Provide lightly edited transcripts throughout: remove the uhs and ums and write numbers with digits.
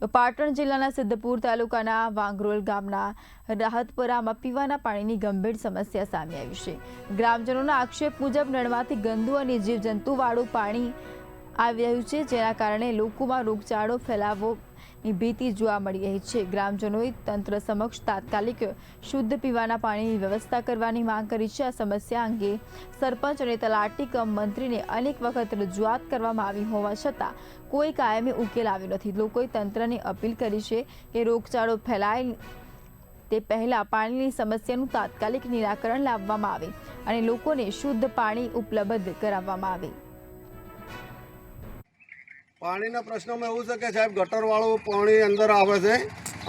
તો પાટણ જિલ્લાના સિદ્ધપુર તાલુકાના વાંગરોલ ગામના રાહતપરામાં પીવાના પાણીની ગંભીર સમસ્યા સામે આવી છે। ગ્રામજનોના આક્ષેપ મુજબ નળમાંથી ગંદુ અને જીવજંતુવાળું પાણી આવી રહ્યું છે, જેના કારણે લોકોમાં રોગચાળો ફેલાવવાની ભીતિ જોવા મળી રહી છે। ગ્રામજનોએ તંત્ર સમક્ષ તાત્કાલિક શુદ્ધ પીવાના પાણીની વ્યવસ્થા કરવાની માંગ કરી છે। આ સમસ્યા અંગે સરપંચ અને તલાટી કમ મંત્રીને અનેક વખત રજૂઆત કરવામાં આવી હોવા છતાં કોઈ કાયમી ઉકેલ આવ્યો નથી। લોકોએ તંત્રને અપીલ કરી છે કે રોગચાળો ફેલાય તે પહેલા પાણીની સમસ્યાનું તાત્કાલિક નિરાકરણ લાવવામાં આવે અને લોકોને શુદ્ધ પાણી ઉપલબ્ધ કરાવવામાં આવે। પાણીના પ્રશ્નમાં એવું છે કે સાહેબ ગટરવાળું પાણી અંદર આવે છે,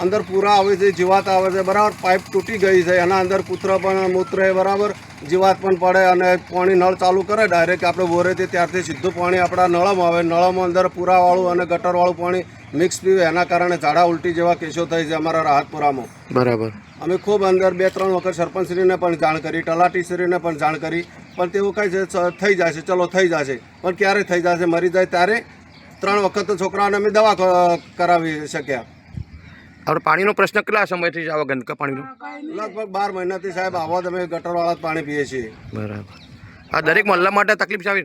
અંદર પૂરા આવે છે, જીવાત આવે છે, બરાબર પાઇપ તૂટી ગઈ છે, એના અંદર કૂતરા પણ મૂત્રે બરાબર જીવાત પણ પડે અને પાણી નળ ચાલુ કરે ડાયરેક્ટ આપણે બોરેથી ત્યારથી સીધું પાણી આપણા નળમાં આવે, નળમાં અંદર પૂરાવાળું અને ગટરવાળું પાણી મિક્સ પીવે, એના કારણે ઝાડા ઉલટી જેવા કેસો થાય છે અમારા રાહતપુરામાં। બરાબર અમે ખૂબ અંદર 2-3 વખત સરપંચશ્રીને પણ જાણ કરી, તલાટીશ્રીને પણ જાણ કરી, પણ તેવું કહે છે થઈ જશે, ચલો થઈ જશે, પણ ક્યારે થઈ જશે? મરી જાય ત્યારે 3 વખત તો છોકરાઓને અમે દવા કરાવી શક્યા। આપણે પાણીનો પ્રશ્ન કેટલા સમયથી આવે ગંદકા પાણીનો? લગભગ 12 મહિનાથી સાહેબ આવો જ અમે ગટરવાળા જ પાણી પીએ છીએ। બરાબર। આ દરેક મહલ્લા માટે તકલીફ છે,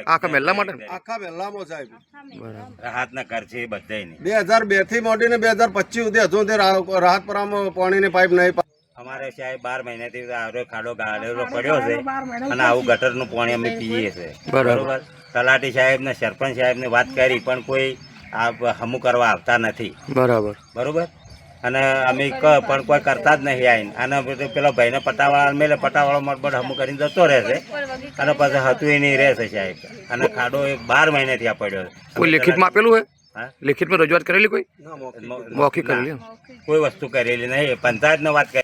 આખા મહલ્લા માટે? આખા મહેલામાં સાહેબ બરાબર। રાહતના ખર્ચે બધાયને 2002 થી મોડીને 2025 સુધી હજુ સુધી રાહતપુરામાં પાણીની પાઇપ નહીં। અમારે સાહેબ 12 મહિનાથી આરો ખાડો ગાળેલો પડ્યો છે અને આવું ગટરનું પાણી અમે પીએ છીએ। બરોબર। તલાટી સાહેબ ને સરપંચ સાહેબ ને વાત કરી પણ કોઈ આ હમું કરવા આવતા નથી। બરાબર બરોબર। અને અમે પણ કોઈ કરતા જ નહીં આવીને, અને પેલા ભાઈને પટાવાળા મેલે પટાવાળો મતબડ હમું કરીને જતો રહેશે અને પછી હતું નહીં રહેશે સાહેબ। અને ખાડો 12 મહિનાથી આ પડ્યો છે। કોઈ લેખિતમાં આપેલું હોય? લેખિતમાં રજૂઆત કરેલી કોઈ? મૌખિક કરેલી? કોઈ વસ્તુ કરેલી નહીં। પંચાયતને વાત કરી